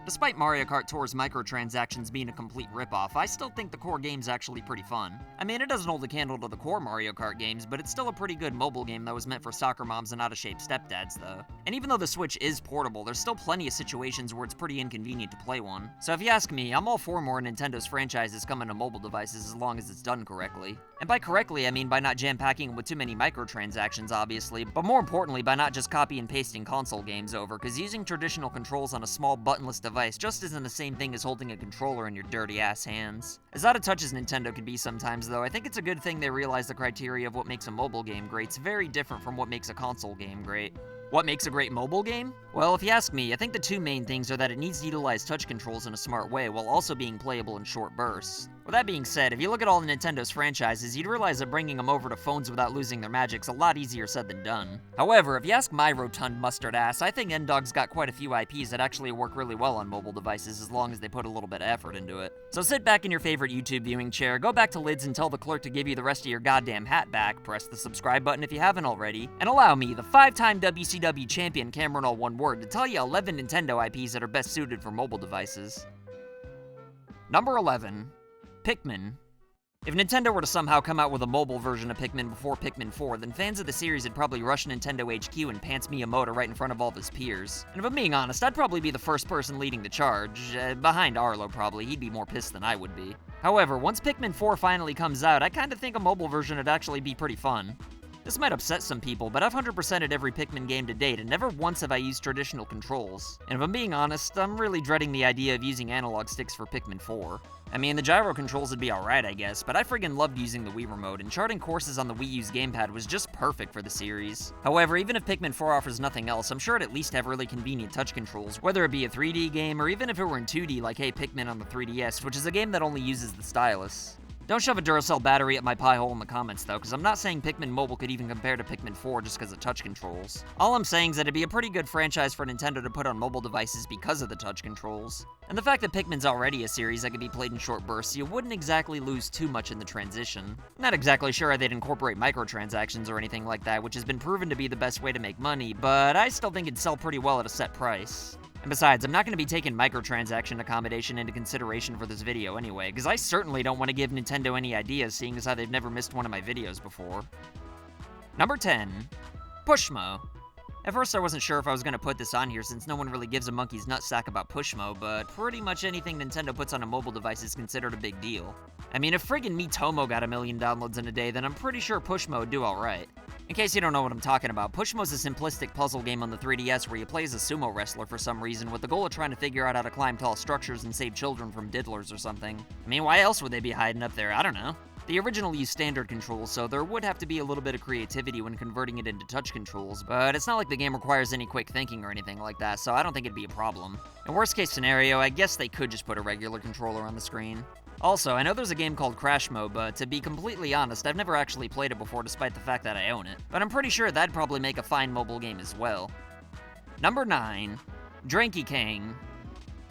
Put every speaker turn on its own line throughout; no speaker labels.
Despite Mario Kart Tour's microtransactions being a complete ripoff, I still think the core game's actually pretty fun. I mean, it doesn't hold a candle to the core Mario Kart games, but it's still a pretty good mobile game that was meant for soccer moms and out-of-shape stepdads, though. And even though the Switch is portable, there's still plenty of situations where it's pretty inconvenient to play one. So if you ask me, I'm all for more Nintendo's franchises coming to mobile devices as long as it's done correctly. And by correctly, I mean by not jam-packing them with too many microtransactions, obviously, but more importantly, by not just copy and pasting console games over, because using traditional controls on a small buttonless device just isn't the same thing as holding a controller in your dirty-ass hands. As out of touch as Nintendo can be sometimes, though, I think it's a good thing they realize the criteria of what makes a mobile game great's very different from what makes a console game great. What makes a great mobile game? Well, if you ask me, I think the two main things are that it needs to utilize touch controls in a smart way while also being playable in short bursts. With that being said, if you look at all the Nintendo's franchises, you'd realize that bringing them over to phones without losing their magic's a lot easier said than done. However, if you ask my rotund mustard ass, I think N-Dog's got quite a few IPs that actually work really well on mobile devices as long as they put a little bit of effort into it. So sit back in your favorite YouTube viewing chair, go back to Lids and tell the clerk to give you the rest of your goddamn hat back, press the subscribe button if you haven't already, and allow me, the 5-time WCW champion CameronAllOneWord, to tell you 11 Nintendo IPs that are best suited for mobile devices. Number 11. Pikmin. If Nintendo were to somehow come out with a mobile version of Pikmin before Pikmin 4, then fans of the series would probably rush Nintendo HQ and pants Miyamoto right in front of all of his peers. And if I'm being honest, I'd probably be the first person leading the charge. Behind Arlo, probably. He'd be more pissed than I would be. However, once Pikmin 4 finally comes out, I kinda think a mobile version would actually be pretty fun. This might upset some people, but I've 100%ed every Pikmin game to date, and never once have I used traditional controls. And if I'm being honest, I'm really dreading the idea of using analog sticks for Pikmin 4. I mean, the gyro controls would be alright, I guess, but I friggin' loved using the Wii Remote, and charting courses on the Wii U's gamepad was just perfect for the series. However, even if Pikmin 4 offers nothing else, I'm sure it'd at least have really convenient touch controls, whether it be a 3D game, or even if it were in 2D like Hey Pikmin on the 3DS, which is a game that only uses the stylus. Don't shove a Duracell battery at my pie hole in the comments, though, because I'm not saying Pikmin Mobile could even compare to Pikmin 4 just because of touch controls. All I'm saying is that it'd be a pretty good franchise for Nintendo to put on mobile devices because of the touch controls. And the fact that Pikmin's already a series that can be played in short bursts, you wouldn't exactly lose too much in the transition. Not exactly sure how they'd incorporate microtransactions or anything like that, which has been proven to be the best way to make money, but I still think it'd sell pretty well at a set price. And besides, I'm not going to be taking microtransaction accommodation into consideration for this video anyway, because I certainly don't want to give Nintendo any ideas, seeing as how they've never missed one of my videos before. Number 10. Pushmo. At first I wasn't sure if I was going to put this on here since no one really gives a monkey's nutsack about Pushmo, but pretty much anything Nintendo puts on a mobile device is considered a big deal. I mean, if friggin' Miitomo got 1 million downloads in a day, then I'm pretty sure Pushmo would do alright. In case you don't know what I'm talking about, Pushmo's a simplistic puzzle game on the 3DS where you play as a sumo wrestler for some reason with the goal of trying to figure out how to climb tall structures and save children from diddlers or something. I mean, why else would they be hiding up there? I don't know. The original used standard controls, so there would have to be a little bit of creativity when converting it into touch controls, but it's not like the game requires any quick thinking or anything like that, so I don't think it'd be a problem. In worst case scenario, I guess they could just put a regular controller on the screen. Also, I know there's a game called Crashmo, but to be completely honest, I've never actually played it before despite the fact that I own it. But I'm pretty sure that'd probably make a fine mobile game as well. Number 9. Dranky Kang.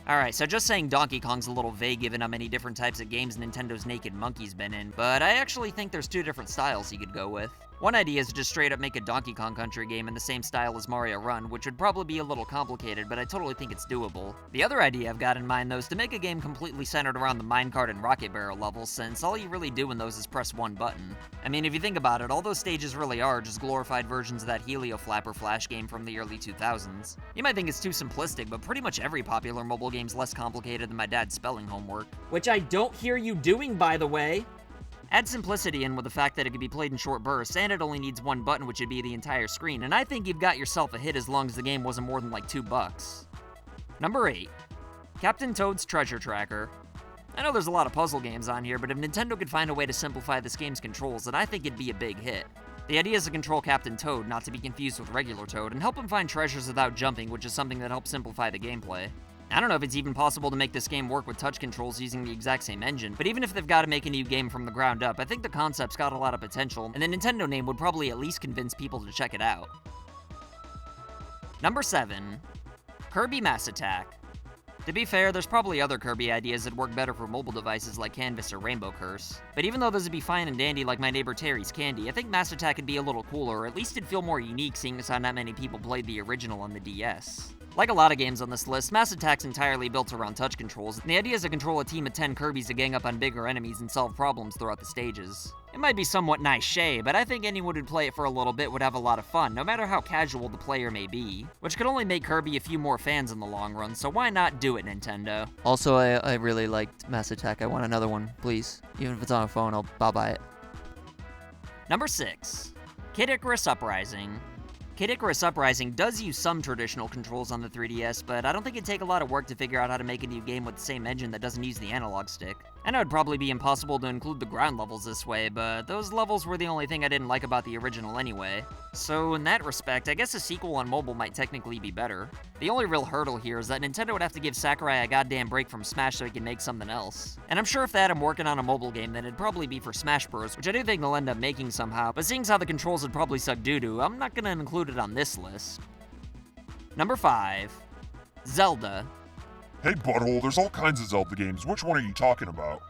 Alright, so just saying Donkey Kong's a little vague given how many different types of games Nintendo's Naked Monkey's been in, but I actually think there's 2 different styles you could go with. One idea is to just straight up make a Donkey Kong Country game in the same style as Mario Run, which would probably be a little complicated, but I totally think it's doable. The other idea I've got in mind, though, is to make a game completely centered around the minecart and rocket barrel levels, since all you really do in those is press one button. I mean, if you think about it, all those stages really are just glorified versions of that Helio Flapper Flash game from the early 2000s. You might think it's too simplistic, but pretty much every popular mobile game's less complicated than my dad's spelling homework. Which I don't hear you doing, by the way! Add simplicity in with the fact that it can be played in short bursts, and it only needs one button, which would be the entire screen, and I think you've got yourself a hit as long as the game wasn't more than like $2. Number 8. Captain Toad's Treasure Tracker. I know there's a lot of puzzle games on here, but if Nintendo could find a way to simplify this game's controls, then I think it'd be a big hit. The idea is to control Captain Toad, not to be confused with regular Toad, and help him find treasures without jumping, which is something that helps simplify the gameplay. I don't know if it's even possible to make this game work with touch controls using the exact same engine, but even if they've got to make a new game from the ground up, I think the concept's got a lot of potential, and the Nintendo name would probably at least convince people to check it out. Number 7. Kirby Mass Attack. To be fair, there's probably other Kirby ideas that work better for mobile devices like Canvas or Rainbow Curse. But even though those would be fine and dandy like my neighbor Terry's Candy, I think Mass Attack would be a little cooler, or at least it'd feel more unique seeing as how not many people played the original on the DS. Like a lot of games on this list, Mass Attack's entirely built around touch controls, and the idea is to control a team of 10 Kirbys to gang up on bigger enemies and solve problems throughout the stages. It might be somewhat niche, but I think anyone who'd play it for a little bit would have a lot of fun, no matter how casual the player may be, which could only make Kirby a few more fans in the long run, so why not do it, Nintendo?
Also, I really liked Mass Attack. I want another one, please. Even if it's on a phone, I'll buy it.
Number 6. Kid Icarus Uprising. Kid Icarus Uprising does use some traditional controls on the 3DS, but I don't think it'd take a lot of work to figure out how to make a new game with the same engine that doesn't use the analog stick. I know it'd probably be impossible to include the ground levels this way, but those levels were the only thing I didn't like about the original anyway. So in that respect, I guess a sequel on mobile might technically be better. The only real hurdle here is that Nintendo would have to give Sakurai a goddamn break from Smash so he can make something else. And I'm sure if they had him working on a mobile game, then it'd probably be for Smash Bros, which I do think they'll end up making somehow, but seeing as how the controls would probably suck doo-doo, I'm not gonna include it on this list. Number 5. Zelda.
Hey, butthole, there's all kinds of Zelda games. Which one are you talking about?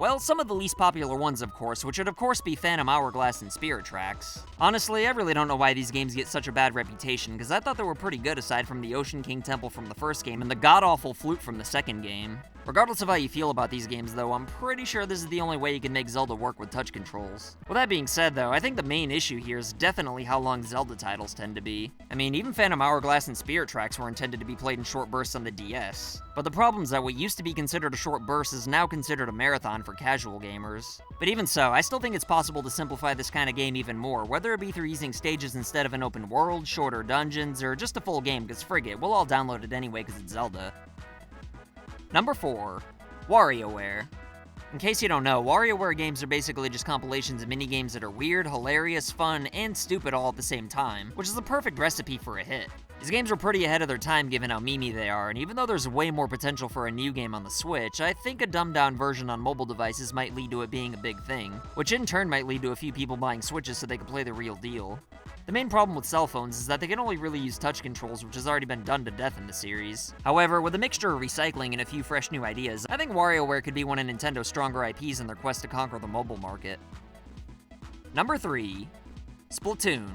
Well, some of the least popular ones, of course, which would of course be Phantom Hourglass and Spirit Tracks. Honestly, I really don't know why these games get such a bad reputation, because I thought they were pretty good aside from the Ocean King Temple from the first game and the god-awful flute from the second game. Regardless of how you feel about these games, though, I'm pretty sure this is the only way you can make Zelda work with touch controls. With that being said, though, I think the main issue here is definitely how long Zelda titles tend to be. I mean, even Phantom Hourglass and Spirit Tracks were intended to be played in short bursts on the DS. But the problem is that what used to be considered a short burst is now considered a marathon for casual gamers. But even so, I still think it's possible to simplify this kind of game even more, whether it be through using stages instead of an open world, shorter dungeons, or just a full game, because frig it, we'll all download it anyway because it's Zelda. Number 4. WarioWare. In case you don't know, WarioWare games are basically just compilations of minigames that are weird, hilarious, fun, and stupid all at the same time, which is the perfect recipe for a hit. These games were pretty ahead of their time given how memey they are, and even though there's way more potential for a new game on the Switch, I think a dumbed-down version on mobile devices might lead to it being a big thing, which in turn might lead to a few people buying Switches so they can play the real deal. The main problem with cell phones is that they can only really use touch controls, which has already been done to death in the series. However, with a mixture of recycling and a few fresh new ideas, I think WarioWare could be one of Nintendo's stronger IPs in their quest to conquer the mobile market. Number 3. Splatoon.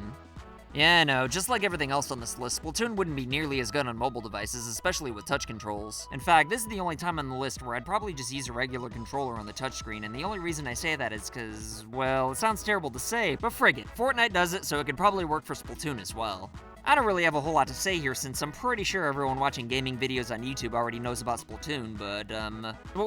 Yeah, I know, just like everything else on this list, Splatoon wouldn't be nearly as good on mobile devices, especially with touch controls. In fact, this is the only time on the list where I'd probably just use a regular controller on the touchscreen, and the only reason I say that is cause, well, it sounds terrible to say, but frig it, Fortnite does it, so it could probably work for Splatoon as well. I don't really have a whole lot to say here since I'm pretty sure everyone watching gaming videos on YouTube already knows about Splatoon, but,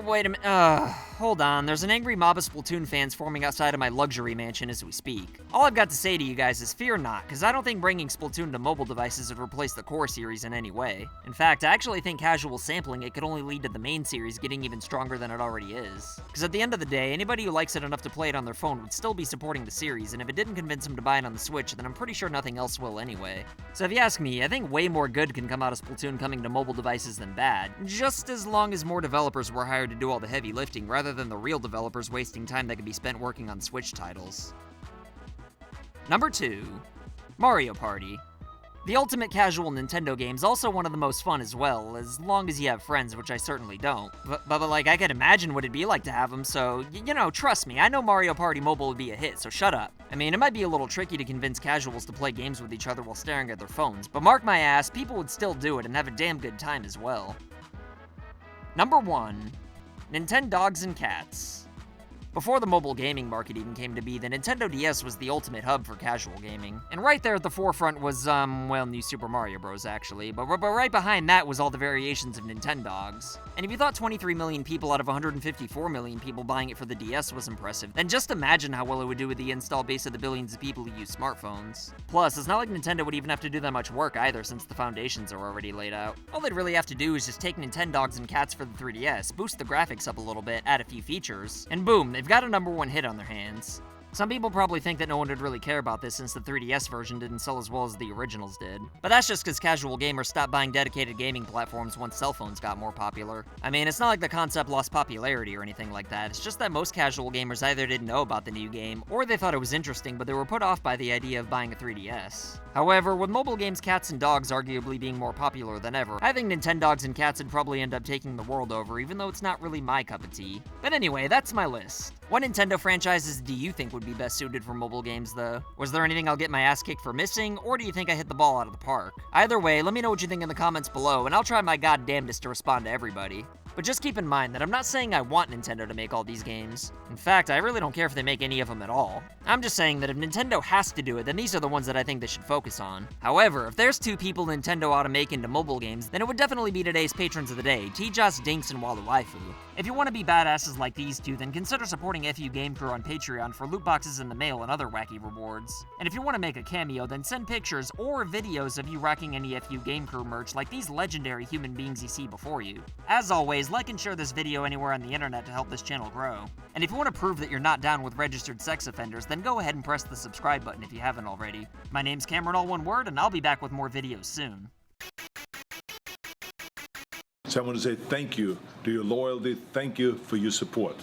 wait a minute, hold on, there's an angry mob of Splatoon fans forming outside of my luxury mansion as we speak. All I've got to say to you guys is fear not, because I don't think bringing Splatoon to mobile devices would replace the core series in any way. In fact, I actually think casual sampling it could only lead to the main series getting even stronger than it already is. Because at the end of the day, anybody who likes it enough to play it on their phone would still be supporting the series, and if it didn't convince them to buy it on the Switch, then I'm pretty sure nothing else will anyway. So if you ask me, I think way more good can come out of Splatoon coming to mobile devices than bad, just as long as more developers were hired to do all the heavy lifting rather than the real developers wasting time that could be spent working on Switch titles. Number 2. Mario Party. The ultimate casual Nintendo game's also one of the most fun as well, as long as you have friends, which I certainly don't. But like, I can imagine what it'd be like to have them, so, you know, trust me, I know Mario Party Mobile would be a hit, so shut up. I mean, it might be a little tricky to convince casuals to play games with each other while staring at their phones, but mark my ass, people would still do it and have a damn good time as well. Number 1. Nintendogs Cats. Before the mobile gaming market even came to be, the Nintendo DS was the ultimate hub for casual gaming. And right there at the forefront was, well, New Super Mario Bros. Actually, but right behind that was all the variations of Nintendogs. And if you thought 23 million people out of 154 million people buying it for the DS was impressive, then just imagine how well it would do with the install base of the billions of people who use smartphones. Plus, it's not like Nintendo would even have to do that much work either, since the foundations are already laid out. All they'd really have to do is just take Nintendogs Cats for the 3DS, boost the graphics up a little bit, add a few features, and boom, they've got a #1 hit on their hands. Some people probably think that no one would really care about this since the 3DS version didn't sell as well as the originals did. But that's just because casual gamers stopped buying dedicated gaming platforms once cell phones got more popular. I mean, it's not like the concept lost popularity or anything like that, it's just that most casual gamers either didn't know about the new game, or they thought it was interesting but they were put off by the idea of buying a 3DS. However, with mobile games Cats and Dogs arguably being more popular than ever, I think Nintendogs and Cats would probably end up taking the world over, even though it's not really my cup of tea. But anyway, that's my list. What Nintendo franchises do you think would be best suited for mobile games, though? Was there anything I'll get my ass kicked for missing, or do you think I hit the ball out of the park? Either way, let me know what you think in the comments below, and I'll try my goddamnedest to respond to everybody. But just keep in mind that I'm not saying I want Nintendo to make all these games. In fact, I really don't care if they make any of them at all. I'm just saying that if Nintendo has to do it, then these are the ones that I think they should focus on. However, if there's two people Nintendo ought to make into mobile games, then it would definitely be today's patrons of the day, T-Joss, Dinks, and Waifu. If you want to be badasses like these two, then consider supporting FU Game Crew on Patreon for loot boxes in the mail and other wacky rewards. And if you want to make a cameo, then send pictures or videos of you rocking any FU Game Crew merch like these legendary human beings you see before you. As always, like and share this video anywhere on the internet to help this channel grow. And if you want to prove that you're not down with registered sex offenders, then go ahead and press the subscribe button if you haven't already. My name's CameronAllOneWord, and I'll be back with more videos soon.
So I want to say thank you to your loyalty, thank you for your support.